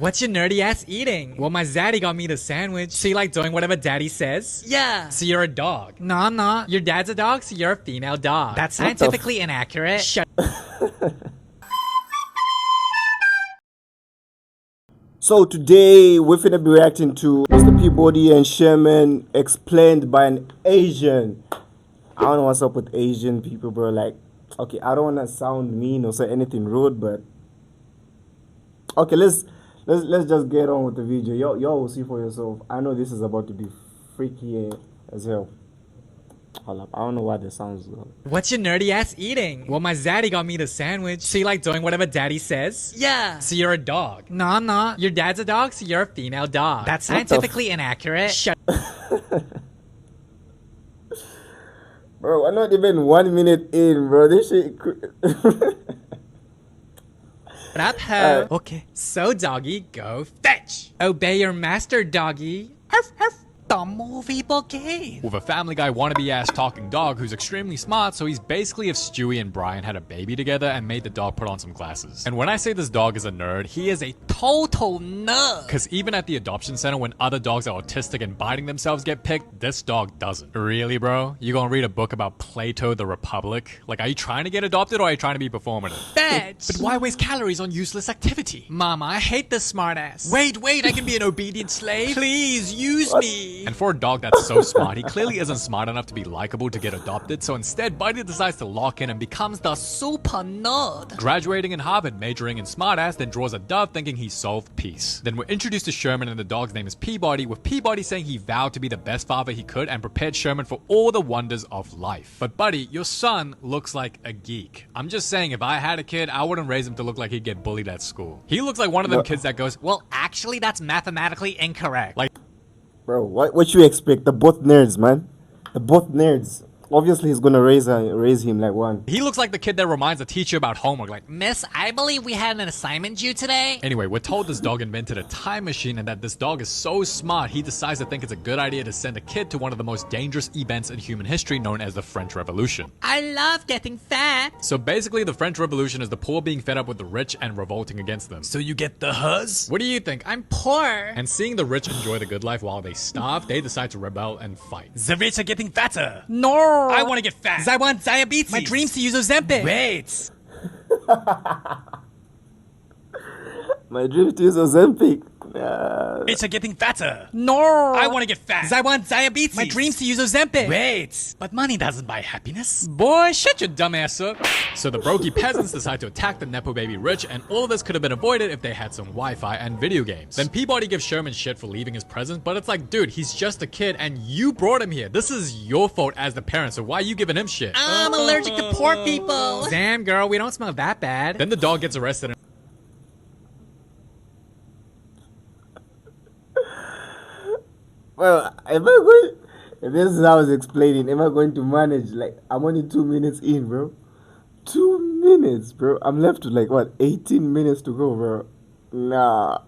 What's your nerdy ass eating? Well, my zaddy got me the sandwich. So you like doing whatever daddy says? Yeah. So you're a dog? No, I'm not. Your dad's a dog, so you're a female dog. That's scientifically inaccurate. Shut So today we're finna be reacting to Mr. Peabody and Sherman explained by an Asian. I don't know what's up with Asian people, bro. Like, okay, I don't wanna sound mean or say anything rude, but okay, let's just get on with the video. Y'all will see for yourself. I know this is about to be freaky as hell. Hold up, I don't know why this sounds good. What's your nerdy ass eating? Well, my zaddy got me the sandwich. So you like doing whatever daddy says? Yeah. So you're a dog? No, I'm not. Your dad's a dog, so you're a female dog. That's scientifically inaccurate. Shut Bro, I'm not even 1 minute in, bro. This shit. up, ho. Okay. So, doggy, go fetch. Obey your master, doggy. Arf, arf. The movie bouquet. With a Family Guy wannabe-ass talking dog who's extremely smart, so he's basically if Stewie and Brian had a baby together and made the dog put on some glasses. And when I say this dog is a nerd, he is a total nerd. Cause even at the adoption center when other dogs are autistic and biting themselves get picked, this dog doesn't. Really, bro? You gonna read a book about Plato the Republic? Like, are you trying to get adopted or are you trying to be performative? Fetch. But why waste calories on useless activity? Mama, I hate this smartass. Wait, I can be an obedient slave? Please use me. And for a dog that's so smart, he clearly isn't smart enough to be likable to get adopted, so instead Buddy decides to lock in and becomes the super nerd. Graduating in Harvard, majoring in smartass, then draws a dove thinking he solved peace. Then we're introduced to Sherman and the dog's name is Peabody, with Peabody saying he vowed to be the best father he could and prepared Sherman for all the wonders of life. But Buddy, your son looks like a geek. I'm just saying, if I had a kid, I wouldn't raise him to look like he'd get bullied at school. He looks like one of them kids that goes, well, Actually, that's mathematically incorrect. like, Bro, what you expect? They're both nerds, man. They're both nerds. Obviously, he's gonna raise him like one. he looks like the kid that reminds the teacher about homework, like, Miss, I believe we had an assignment due today. Anyway, we're told this dog invented a time machine and that this dog is so smart, he decides to think it's a good idea to send a kid to one of the most dangerous events in human history known as the French Revolution. I love getting fat. So basically, the French Revolution is the poor being fed up with the rich and revolting against them. So you get the huzz? What do you think? I'm poor. And seeing the rich enjoy the good life while they starve, they decide to rebel and fight. The rich are getting fatter. No. I want to get fat. I want diabetes. My dreams to use Ozempic. Wait. My dream to use Ozempic. Rich are getting fatter. No. I want to get fat. I want diabetes. My dreams to use Ozempic. Wait. But money doesn't buy happiness. Boy, shut your dumb ass up. So the brokey peasants decide to attack the Nepo baby rich, and all of this could have been avoided if they had some Wi-Fi and video games. Then Peabody gives Sherman shit for leaving his present, but it's like, dude, he's just a kid and you brought him here. This is your fault as the parent, so why are you giving him shit? I'm allergic to poor people. Damn, girl, we don't smell that bad. Then the dog gets arrested. Well, if this is how I was explaining, am I going to manage? Like, I'm only 2 minutes in, bro. 2 minutes, bro. I'm left with like what, 18 minutes to go, bro. Nah.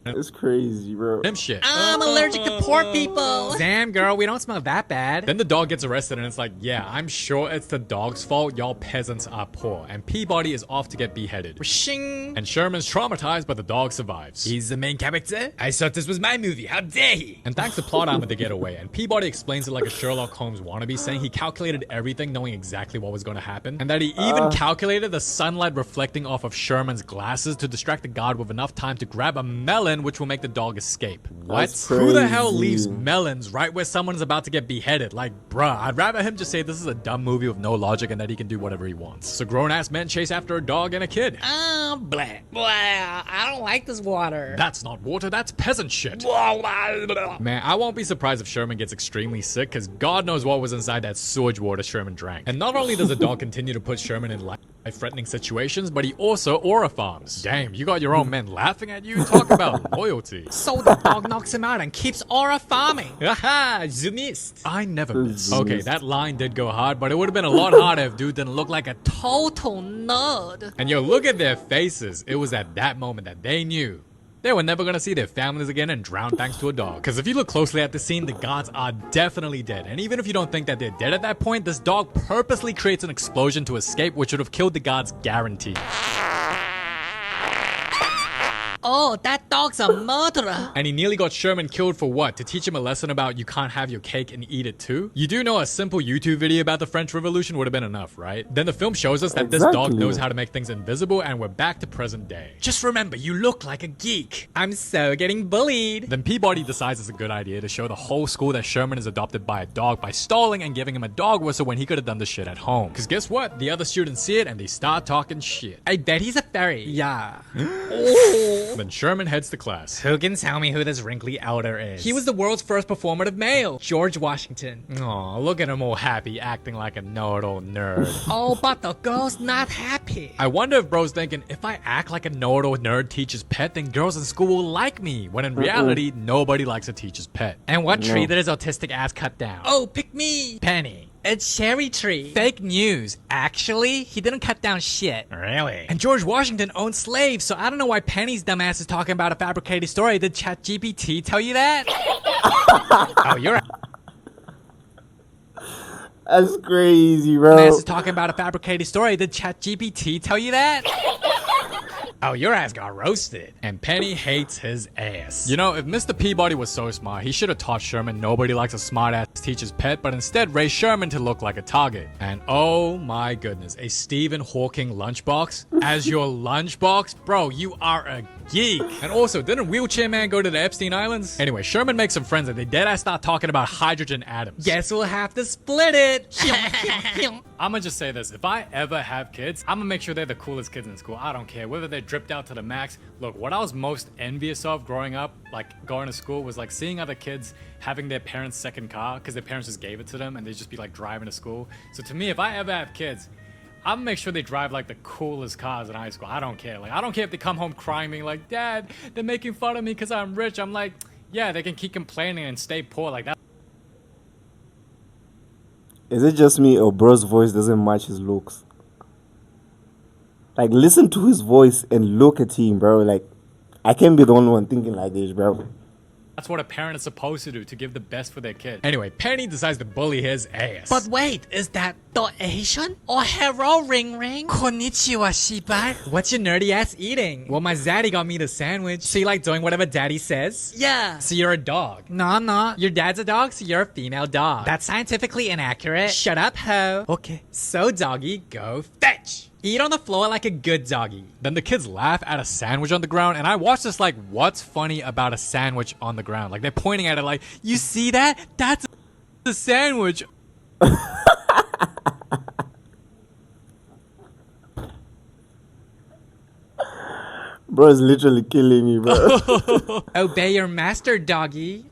It's crazy, bro. Him shit. I'm allergic to poor people. Damn, girl, we don't smell that bad. Then the dog gets arrested and it's like, yeah, I'm sure it's the dog's fault. Y'all peasants are poor. And Peabody is off to get beheaded. Shing. And Sherman's traumatized, but the dog survives. He's the main character? I thought this was my movie. How dare he? And thanks to plot armor, they get away. And Peabody explains it like a Sherlock Holmes wannabe, saying he calculated everything, knowing exactly what was going to happen. And that he even calculated the sunlight reflecting off of Sherman's glasses to distract the guard with enough time to grab a melon, which will make the dog escape. What? That's Who the hell crazy. leaves melons right where someone's about to get beheaded? Like, bruh, I'd rather him just say this is a dumb movie with no logic and that he can do whatever he wants. So grown-ass men chase after a dog and a kid. Blah. Blah. I don't like this water. That's not water, that's peasant shit. Man, I won't be surprised if Sherman gets extremely sick, because God knows what was inside that sewage water Sherman drank. And not only does the dog continue to put Sherman in life-threatening situations, but he also aura farms. Damn, you got your own men laughing at you? Talk about loyalty. So the dog knocks him out and keeps aura farming. Haha, zoomist. I never miss. Zoomist. Okay, that line did go hard, but it would have been a lot harder if dude didn't look like a Total nerd. And yo, look at their faces. It was at that moment that they knew they were never gonna see their families again and drown thanks to a dog. Because if you look closely at the scene, the guards are definitely dead. And even if you don't think that they're dead at that point, this dog purposely creates an explosion to escape, which would have killed the guards guaranteed. Oh, that dog's a murderer. And he nearly got Sherman killed for what? To teach him a lesson about you can't have your cake and eat it too? You do know a simple YouTube video about the French Revolution would have been enough, right? Then the film shows us that this dog knows how to make things invisible, and we're back to present day. Just remember, you look like a geek. I'm so getting bullied. Then Peabody decides it's a good idea to show the whole school that Sherman is adopted by a dog by stalling and giving him a dog whistle when he could have done this shit at home. Cause guess what? The other students see it and they start talking shit. I bet he's a fairy. Yeah. Then Sherman heads to class. Who can tell me who this wrinkly elder is? He was the world's first performative male, George Washington. Aw, look at him all happy, acting like a know-it-all nerd. Oh, but the girl's not happy. I wonder if bro's thinking, if I act like a know-it-all nerd teacher's pet, then girls in school will like me. When in reality, nobody likes a teacher's pet. And what tree did his autistic ass cut down? Oh, pick me. Penny. It's cherry tree. Fake news. Actually, He didn't cut down shit. really? And George Washington owned slaves, so I don't know why Penny's dumbass is talking about a fabricated story. Did ChatGPT tell you that? Oh, you're That's crazy, bro. dumbass is talking about a fabricated story. Did ChatGPT tell you that? Oh, your ass got roasted. And Penny hates his ass. You know, if Mr. Peabody was so smart, he should have taught Sherman nobody likes a smart-ass teacher's pet, but instead raised Sherman to look like a target. And oh my goodness, a Stephen Hawking lunchbox as your lunchbox? Bro, you are a geek. And also, didn't Wheelchair Man go to the Epstein Islands? Anyway, Sherman makes some friends and they deadass start talking about hydrogen atoms. Guess we'll have to split it. I'ma just say this, if I ever have kids, I'ma make sure they're the coolest kids in school. I don't care, whether they're dripped out to the max. Look, what I was most envious of growing up, like going to school, was like seeing other kids having their parents' second car, because their parents just gave it to them and they just be like driving to school. So to me, if I ever have kids, I'm gonna make sure they drive like the coolest cars in high school. I don't care. Like, I don't care if they come home crying, being like, Dad, they're making fun of me because I'm rich. I'm like, yeah, they can keep complaining and stay poor. Like that. Is it just me or bro's voice doesn't match his looks? Like, listen to his voice and look at him, bro. Like, I can't be the only one thinking like this, bro. That's what a parent is supposed to do, to give the best for their kid. Anyway, Penny decides to bully his ass. But wait, is that the Asian? Oh, hello, Ring Ring. Konnichiwa, Shibai. What's your nerdy ass eating? Well, my zaddy got me the sandwich. So you like doing whatever daddy says? Yeah. So you're a dog. No, I'm not. Your dad's a dog, so you're a female dog. That's scientifically inaccurate. Shut up, ho. Okay. So, doggy, go fetch. Eat on the floor like a good doggy. Then the kids laugh at a sandwich on the ground, and I watch this like, what's funny about a sandwich on the ground? Like, they're pointing at it like, you see that? That's a sandwich. Bro's literally killing me, bro. Obey your master, doggy.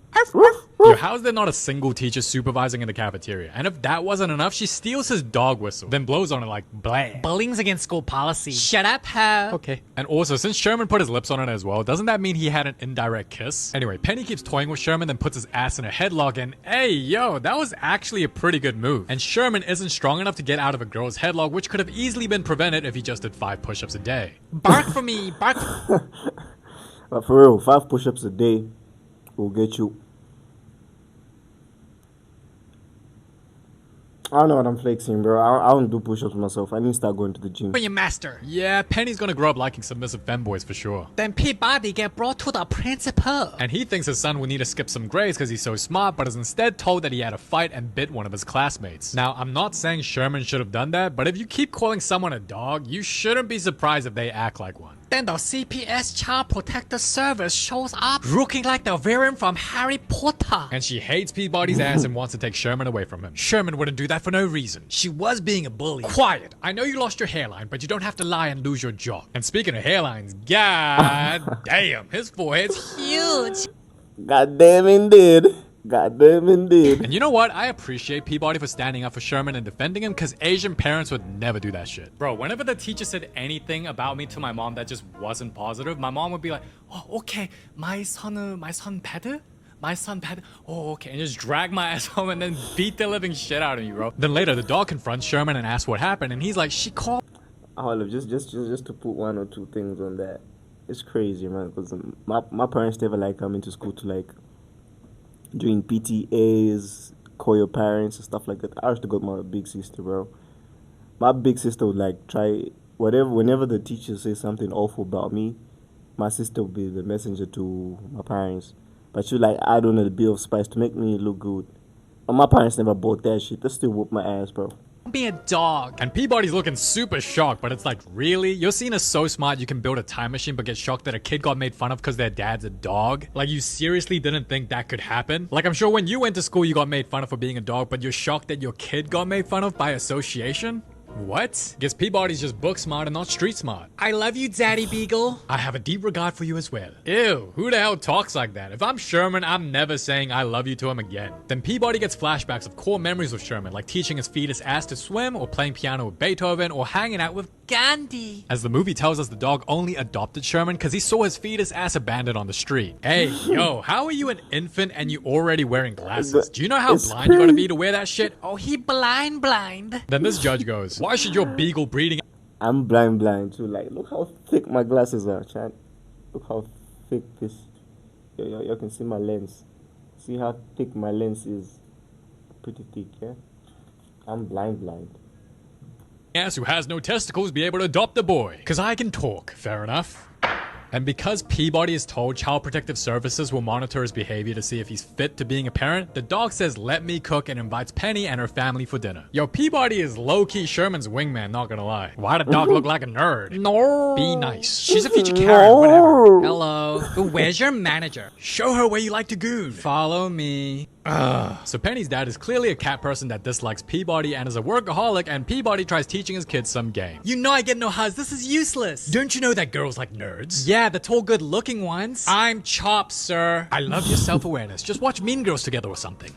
Yo, how is there not a single teacher supervising in the cafeteria? And if that wasn't enough, she steals his dog whistle, then blows on it like, blah. Bullying's against school policy. Shut up, ho. Okay. And also, since Sherman put his lips on it as well, doesn't that mean he had an indirect kiss? Anyway, Penny keeps toying with Sherman, then puts his ass in a headlock, and hey, yo, that was actually a pretty good move. And Sherman isn't strong enough to get out of a girl's headlock, which could have easily been prevented if he just did 5 push-ups a day. Bark for me, bark. But for real, 5 push-ups a day will get you. I don't know what I'm flexing, bro. I don't do push-ups myself. I need to start going to the gym. For your master. Yeah, Penny's gonna grow up liking submissive femboys for sure. Then Peabody get brought to the principal. And he thinks his son will need to skip some grades because he's so smart, but is instead told that he had a fight and bit one of his classmates. Now, I'm not saying Sherman should have done that, but if you keep calling someone a dog, you shouldn't be surprised if they act like one. Then the CPS Child Protector Service shows up looking like the villain from Harry Potter. And she hates Peabody's ass and wants to take Sherman away from him. Sherman wouldn't do that for no reason. She was being a bully. Quiet! I know you lost your hairline, but you don't have to lie and lose your jaw. And speaking of hairlines, god damn, his forehead's huge. God damn indeed. God damn indeed. And you know what? I appreciate Peabody for standing up for Sherman and defending him, because Asian parents would never do that shit. Bro, whenever the teacher said anything about me to my mom that just wasn't positive, my mom would be like, oh, okay, my son bad? My son bad? Oh, okay. And just drag my ass home and then beat the living shit out of me, bro. Then later, the dog confronts Sherman and asks what happened, and he's like, she called. Hold up, just to put 1 or 2 things on that. It's crazy, man, because my parents never like coming to school to like doing PTAs, call your parents and stuff like that. I used to go with my big sister, bro. My big sister would like try whatever, whenever the teacher says something awful about me, my sister will be the messenger to my parents. But she like add on a bit of spice to make me look good. But my parents never bought that shit. They still whoop my ass, bro. Be a dog. And Peabody's looking super shocked, but it's like, really? Your scene is so smart you can build a time machine but get shocked that a kid got made fun of because their dad's a dog? Like, you seriously didn't think that could happen? Like, I'm sure when you went to school you got made fun of for being a dog, but you're shocked that your kid got made fun of by association? What? Guess Peabody's just book smart and not street smart. I love you, Daddy Beagle. I have a deep regard for you as well. Ew, who the hell talks like that? If I'm Sherman, I'm never saying I love you to him again. Then Peabody gets flashbacks of core memories of Sherman, like teaching his fetus ass to swim, or playing piano with Beethoven, or hanging out with Gandhi. As the movie tells us, the dog only adopted Sherman because he saw his fetus ass abandoned on the street. Hey, yo, how are you an infant and you already wearing glasses? Do you know how blind you gotta be to wear that shit? Oh, he blind. Then this judge goes, why should your beagle breeding I'm blind too. Like, look how thick my glasses are, chat. Look how thick this. You can see my lens. See how thick my lens is. Pretty thick, yeah. I'm blind. ass who has no testicles be able to adopt the boy? Cause I can talk, fair enough. And because Peabody is told Child Protective Services will monitor his behavior to see if he's fit to being a parent, the dog says let me cook and invites Penny and her family for dinner. Yo, Peabody is low-key Sherman's wingman, not gonna lie. Why the dog look like a nerd? No. Be nice. She's a future Karen, whatever. Hello. Where's your manager? Show her where you like to goon. Follow me. So Penny's dad is clearly a cat person that dislikes Peabody and is a workaholic, and Peabody tries teaching his kids some game. You know I get no hugs. This is useless. Don't you know that girls like nerds? Yeah, the tall, good-looking ones. I'm Chop, sir. I love your self-awareness. Just watch Mean Girls together or something.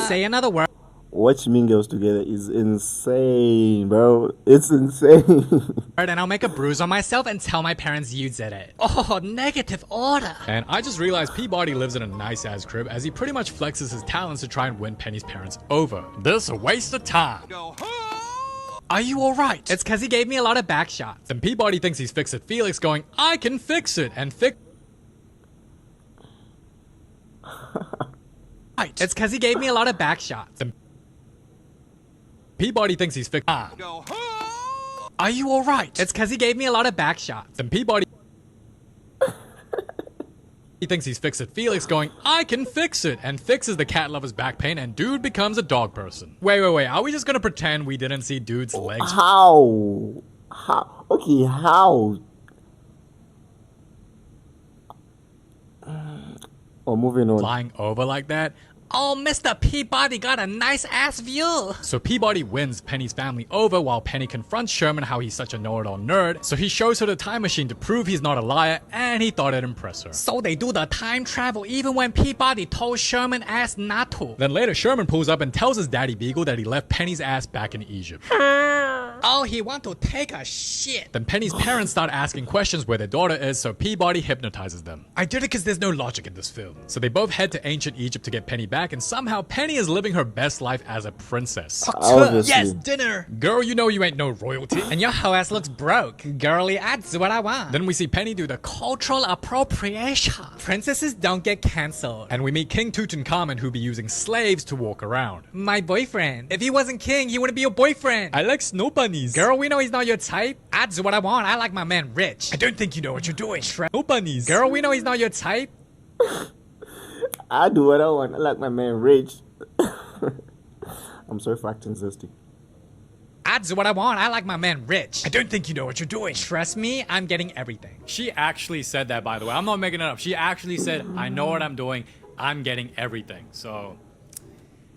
Say another word. Watch Mean Girls together is insane, bro. It's insane. And I'll make a bruise on myself and tell my parents you did it. Oh, negative order. And I just realized Peabody lives in a nice-ass crib as he pretty much flexes his talents to try and win Penny's parents over. This a waste of time. Are you alright? It's cause he gave me a lot of back shots. Then Peabody thinks he's fixed Felix going, I can fix it, and fix... It's cause he gave me a lot of back shots. Then Peabody thinks he's fixed... Are you alright? It's cause he gave me a lot of back shots. Then Peabody... He thinks he's fixed Felix going, I can fix it, and fixes the cat lover's back pain, and dude becomes a dog person. Wait, are we just gonna pretend we didn't see dude's legs? How? Okay, how? Oh, moving on. Flying over like that? Oh, Mr. Peabody got a nice ass view. So Peabody wins Penny's family over while Penny confronts Sherman how he's such a know-it-all nerd. So he shows her the time machine to prove he's not a liar, and he thought it'd impress her. So they do the time travel even when Peabody told Sherman ass not to. Then later Sherman pulls up and tells his daddy Beagle that he left Penny's ass back in Egypt. Oh, he want to take a shit. Then Penny's parents start asking questions where their daughter is, so Peabody hypnotizes them. I did it because there's no logic in this film. So they both head to ancient Egypt to get Penny back, and somehow Penny is living her best life as a princess. Obviously. Yes, dinner. Girl, you know you ain't no royalty. And your hoe ass looks broke. Girly, I do what I want. Then we see Penny do the Cultural appropriation. Princesses don't get cancelled. and we meet King Tutankhamun, who be using slaves to walk around. My boyfriend. If he wasn't king, he wouldn't be your boyfriend. I like snow bunnies. Girl, we know he's not your type. I do what I want. I like my man rich. I don't think you know what you're doing. Snow bunnies. Girl, we know he's not your type. I do what I want. I like my man rich. I'm sorry for acting zesty. I do what I want. I like my man rich. I don't think you know what you're doing. Trust me, I'm getting everything. She actually said that, by the way. I'm not making it up. She actually said, I know what I'm doing. I'm getting everything. So,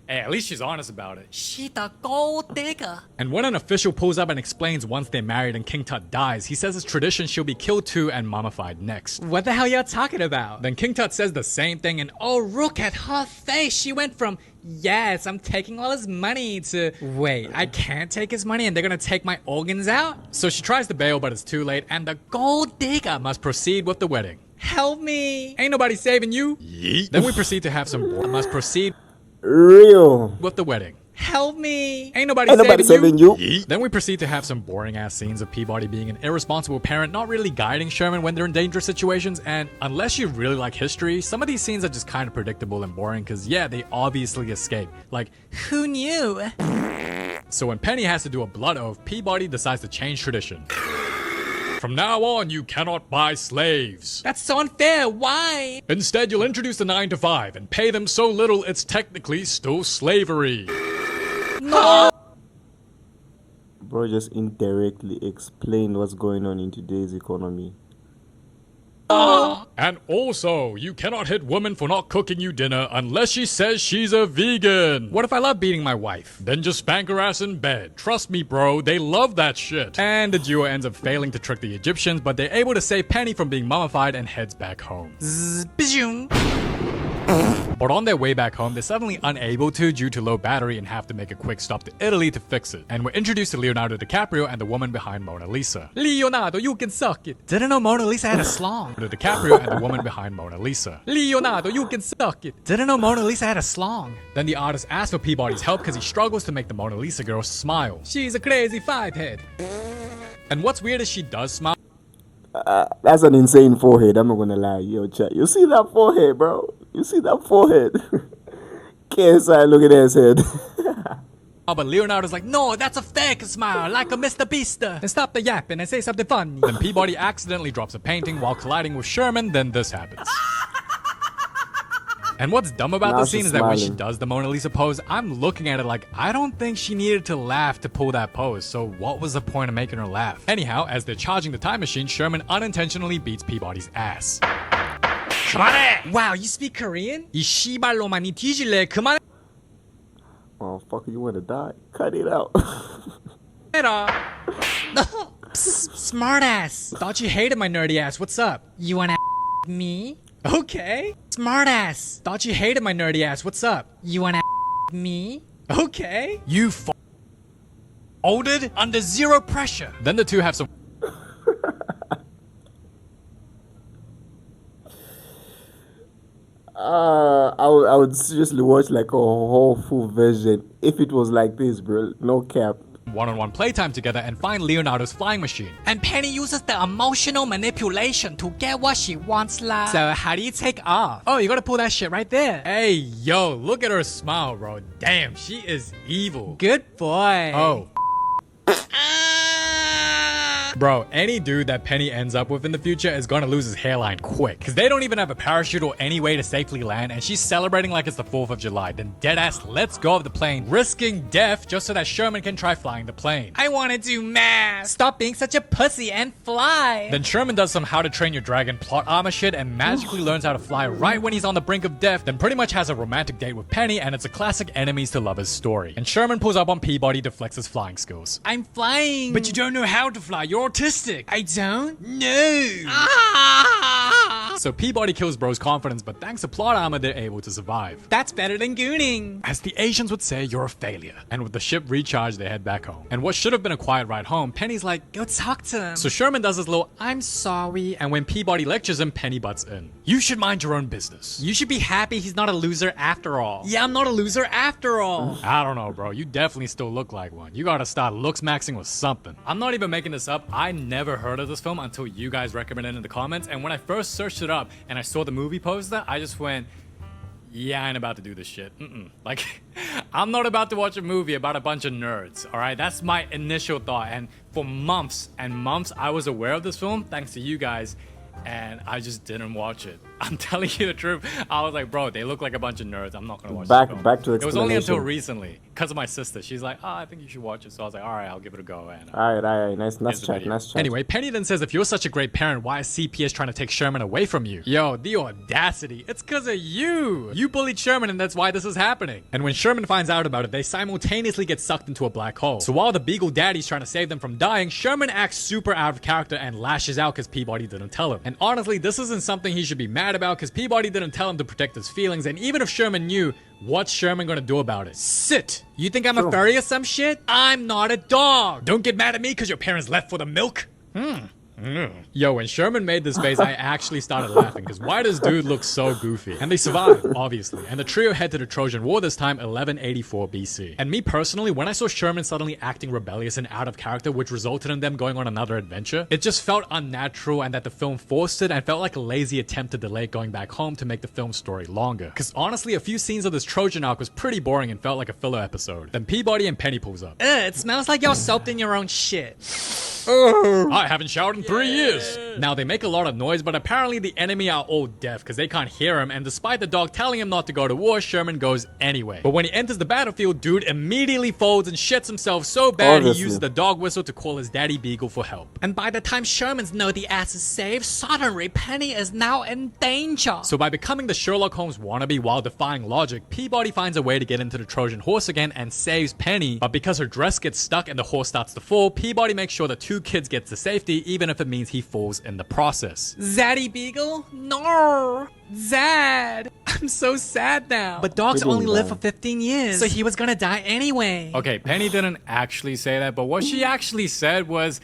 hey, at least she's honest about it. She the gold digger. And when an official pulls up and explains once they're married and King Tut dies, he says it's tradition she'll be killed too and mummified next. What the hell y'all talking about? Then King Tut says the same thing and Oh, look at her face. She went from, yes, I'm taking all his money to, wait, I can't take his money and they're gonna take my organs out? so she tries to bail, but it's too late, and the gold digger must proceed with the wedding. Help me. Ain't nobody saving you. Yeet. Then we proceed to have some must proceed Real. with the wedding. Help me. Ain't nobody, Ain't nobody saving you. Yeet. Then we proceed to have some boring ass scenes of Peabody being an irresponsible parent, not really guiding Sherman when they're in dangerous situations, and unless you really like history, some of these scenes are just kind of predictable and boring because yeah, they obviously escape. Like, Who knew? so when Penny has to do a blood oath, Peabody decides to change tradition. From now on, you cannot buy slaves. That's so unfair. Why? Instead, you'll introduce the 9 to 5 and pay them so little it's technically still slavery. Bro just indirectly explained what's going on in today's economy. And also, you cannot hit women for not cooking you dinner unless she says she's a vegan. What if I love beating my wife? Then just spank her ass in bed. Trust me, bro, they love that shit. And the duo ends up failing to trick the Egyptians, but they're able to save Penny from being mummified and heads back home. But on their way back home, they're suddenly unable to due to low battery and have to make a quick stop to Italy to fix it. And we're introduced to Leonardo DiCaprio and the woman behind Mona Lisa. Leonardo, you can suck it. Didn't know Mona Lisa had a slong. Leonardo DiCaprio and the woman behind Mona Lisa. Leonardo, you can suck it. Didn't know Mona Lisa had a slong. Then the artist asks for Peabody's help because he struggles to make the Mona Lisa girl smile. She's a crazy five-head. And what's weird is she does smile. That's an insane forehead. I'm not gonna lie. Yo, chat. You see that forehead, bro? You see that forehead? KSI, look at his head. But Leonardo's like, no, that's a fake smile, like a Mr. Beast. And stop the yapping and say something funny. Then Peabody accidentally drops a painting while colliding with Sherman, then this happens. And what's dumb about Now the scene she's is that when she smiling. does the Mona Lisa pose, I'm looking at it like, I don't think she needed to laugh to pull that pose, so what was the point of making her laugh? Anyhow, as they're charging the time machine, Sherman unintentionally beats Peabody's ass. Wow, you speak Korean? 이 씨발로 많이 뒤질래. 그만해라. Oh, fuck, you wanna die? Cut it out. Smartass. Thought you hated my nerdy ass. What's up? You wanna me? Okay. Smartass. Thought you hated my nerdy ass. What's up? You wanna me? Okay. You folded Under zero pressure. Then the two have some I would seriously watch like a whole full version if it was like this, bro. No cap. one-on-one playtime together and find Leonardo's flying machine. And Penny uses the emotional manipulation to get what she wants, la. So how do you take off? Oh, you gotta pull that shit right there. Hey, yo, look at her smile, bro. Damn, she is evil. Good boy. Oh. Bro, any dude that Penny ends up with in the future is gonna lose his hairline quick. Cause they don't even have a parachute or any way to safely land, and she's celebrating like it's the 4th of July. Then deadass lets go of the plane, risking death just so that Sherman can try flying the plane. I wanna do math. Stop being such a pussy and fly. Then Sherman does some How to Train Your Dragon plot armor shit and magically learns how to fly right when he's on the brink of death, then pretty much has a romantic date with Penny, and it's a classic enemies to lovers story. And Sherman pulls up on Peabody to flex his flying skills. I'm flying. But you don't know how to fly, you're autistic. I don't? No! So Peabody kills bro's confidence, but thanks to plot armor, they're able to survive. That's better than gooning. As the Asians would say, you're a failure. And with the ship recharged, they head back home. And what should have been a quiet ride home, Penny's like, Go talk to him. so Sherman does this little, I'm sorry, and when Peabody lectures him, Penny butts in. You should mind your own business. You should be happy he's not a loser after all. Yeah, I'm not a loser after all. I don't know, bro. You definitely still look like one. You gotta start looks maxing with something. I'm not even making this up. I never heard of this film until you guys recommended it in the comments. And when I first searched it up and I saw the movie poster, I just went, yeah, I ain't about to do this shit. Like, I'm not about to watch a movie about a bunch of nerds, all right? That's my initial thought. And for months and months, I was aware of this film thanks to you guys, and I just didn't watch it. I'm telling you the truth. I was like, bro, they look like a bunch of nerds. I'm not gonna watch this film. Back to It was only until explanation. recently, because of my sister. She's like, oh, I think you should watch it. So I was like, all right, I'll give it a go. And All right. Nice here's the chat. video. Nice chat. Anyway, Penny then says, if you're such a great parent, why is CPS trying to take Sherman away from you? Yo, the audacity. It's because of you. You bullied Sherman, and that's why this is happening. And when Sherman finds out about it, they simultaneously get sucked into a black hole. So while the Beagle Daddy's trying to save them from dying, Sherman acts super out of character and lashes out because Peabody didn't tell him. And honestly, this isn't something he should be mad about because Peabody didn't tell him to protect his feelings, and even if Sherman knew, what's Sherman gonna do about it? Sit! You think I'm a furry or some shit? I'm not a dog! Don't get mad at me because your parents left for the milk? Yo, when Sherman made this face, I actually started laughing because why does dude look so goofy? And they survive, obviously. And the trio head to the Trojan War this time, 1184 BC. And me personally, when I saw Sherman suddenly acting rebellious and out of character, which resulted in them going on another adventure, it just felt unnatural and that the film forced it and felt like a lazy attempt to delay going back home to make the film story longer. Because honestly, a few scenes of this Trojan arc was pretty boring and felt like a filler episode. Then Peabody and Penny pulls up. It smells like y'all soaked in your own shit. I haven't showered in 3 years. Now they make a lot of noise, but apparently the enemy are all deaf because they can't hear him, and despite the dog telling him not to go to war, Sherman goes anyway. But when he enters the battlefield, dude immediately folds and shits himself so bad he uses the dog whistle to call his daddy Beagle for help. And by the time Sherman's nerdy ass is saved, suddenly Penny is now in danger. So by becoming the Sherlock Holmes wannabe while defying logic, Peabody finds a way to get into the Trojan horse again and saves Penny, but because her dress gets stuck and the horse starts to fall, Peabody makes sure the 2 kids get to safety even if it means he falls in the process. Zaddy Beagle? No! Zad! I'm so sad now. But dogs only live for 15 years, so he was gonna die anyway. Okay, Penny didn't actually say that, but what she actually said was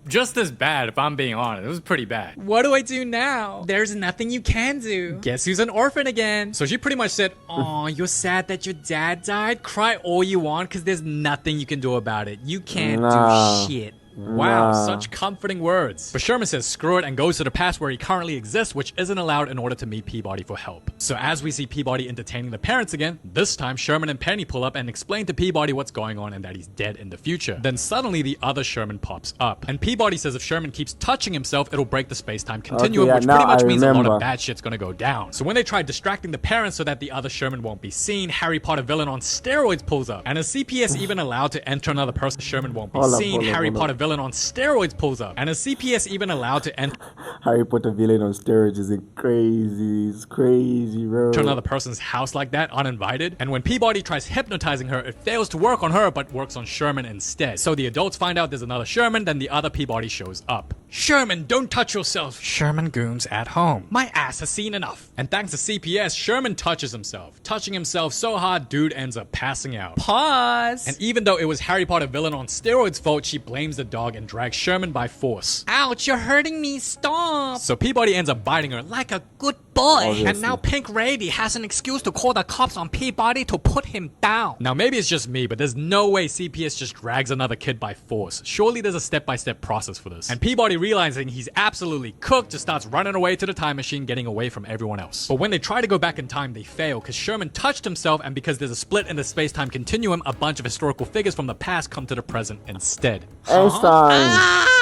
just as bad, if I'm being honest. It was pretty bad. What do I do now? There's nothing you can do. Guess who's an orphan again? So she pretty much said, "Aw, you're sad that your dad died? Cry all you want, because there's nothing you can do about it. You can't do shit." Wow, such comforting words. But Sherman says screw it and goes to the past where he currently exists, which isn't allowed in order to meet Peabody for help. So as we see Peabody entertaining the parents again, this time Sherman and Penny pull up and explain to Peabody what's going on and that he's dead in the future. Then suddenly the other Sherman pops up. And Peabody says if Sherman keeps touching himself, it'll break the space-time continuum, which pretty much means a lot of bad shit's gonna go down. So when they try distracting the parents so that the other Sherman won't be seen, Harry Potter villain on steroids pulls up. And as CPS even allowed to enter another person, Sherman won't be seen, Harry Potter villain on steroids pulls up. And a CPS even allowed to enter Harry Potter villain on steroids is crazy. It's crazy, bro. To another person's house like that, uninvited. And when Peabody tries hypnotizing her, it fails to work on her, but works on Sherman instead. So the adults find out there's another Sherman, then the other Peabody shows up. Sherman, don't touch yourself. Sherman goons at home. My ass has seen enough. And thanks to CPS, Sherman touches himself. Touching himself so hard, dude ends up passing out. Pause. And even though it was Harry Potter villain on steroids' fault, she blames the dog and drags Sherman by force. Ouch, you're hurting me, stop. So Peabody ends up biting her like a good boy. Obviously. And now Pink Lady has an excuse to call the cops on Peabody to put him down. Now maybe it's just me, but there's no way CPS just drags another kid by force. Surely there's a step-by-step process for this. And Peabody, realizing he's absolutely cooked, just starts running away to the time machine, getting away from everyone else. But when they try to go back in time, they fail because Sherman touched himself, and because there's a split in the space-time continuum, a bunch of historical figures from the past come to the present instead. Einstein.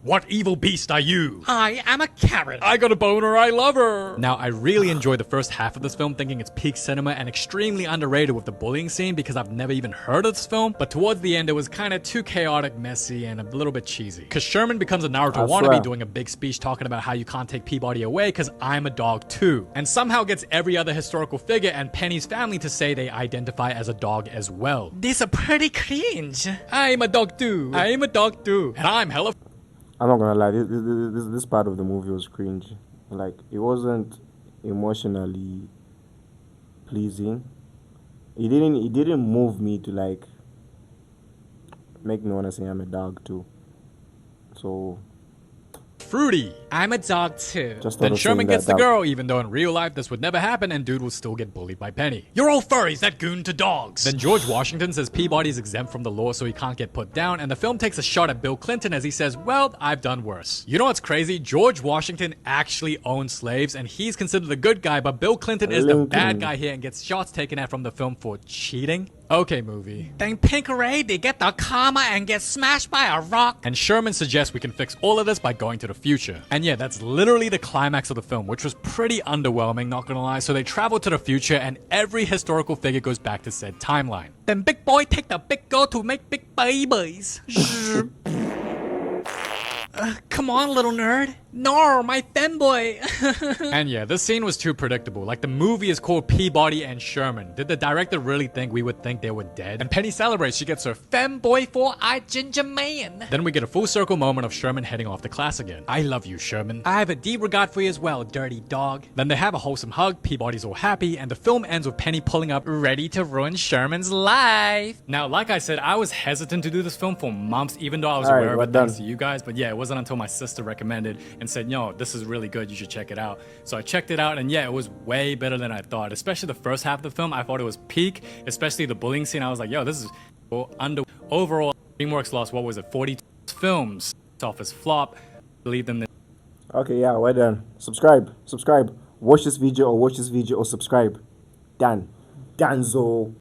What evil beast are you? I am a carrot. I got a boner, I love her. Now, I really enjoyed the first half of this film, thinking it's peak cinema and extremely underrated with the bullying scene because I've never even heard of this film. But towards the end, it was kind of too chaotic, messy, and a little bit cheesy. Because Sherman becomes a Naruto wannabe doing a big speech talking about how you can't take Peabody away because I'm a dog too. And somehow gets every other historical figure and Penny's family to say they identify as a dog as well. This is pretty cringe. I'm a dog too. I'm a dog too. And I'm hella... I'm not gonna lie, this part of the movie was cringe. Like, it wasn't emotionally pleasing. It didn't move me to like make me wanna say I'm a dog too. So fruity. I'm a dog too. Then Sherman gets the girl, even though in real life this would never happen and dude will still get bullied by Penny. You're all furries that goon to dogs. Then George Washington says Peabody's exempt from the law so he can't get put down, and the film takes a shot at Bill Clinton as he says, well, I've done worse. You know what's crazy? George Washington actually owned slaves and he's considered the good guy, but Bill Clinton is the bad guy here and gets shots taken at from the film for cheating. Okay, movie. Then Pink Lady get the karma and get smashed by a rock. And Sherman suggests we can fix all of this by going to the future. And yeah, that's literally the climax of the film, which was pretty underwhelming, not gonna lie. So they travel to the future and every historical figure goes back to said timeline. Then big boy take the big girl to make big babies. Come on, little nerd. No, my femboy. And yeah, this scene was too predictable. Like, the movie is called Peabody and Sherman. Did the director really think we would think they were dead? And Penny celebrates. She gets her femboy four-eyed ginger man. Then we get a full circle moment of Sherman heading off to class again. I love you, Sherman. I have a deep regard for you as well, dirty dog. Then they have a wholesome hug, Peabody's all happy, and the film ends with Penny pulling up, ready to ruin Sherman's life. Now, like I said, I was hesitant to do this film for months, even though I was aware of it thanks to you guys. But yeah, it wasn't until my sister recommended and said, yo, this is really good, you should check it out. So I checked it out, and yeah, it was way better than I thought. Especially the first half of the film, I thought it was peak, especially the bullying scene. I was like, yo, this is overall. DreamWorks lost, what was it, 42 films. Office flop. Believe them. Okay, yeah, well done. Subscribe. Watch this video or subscribe. Done. Danzo.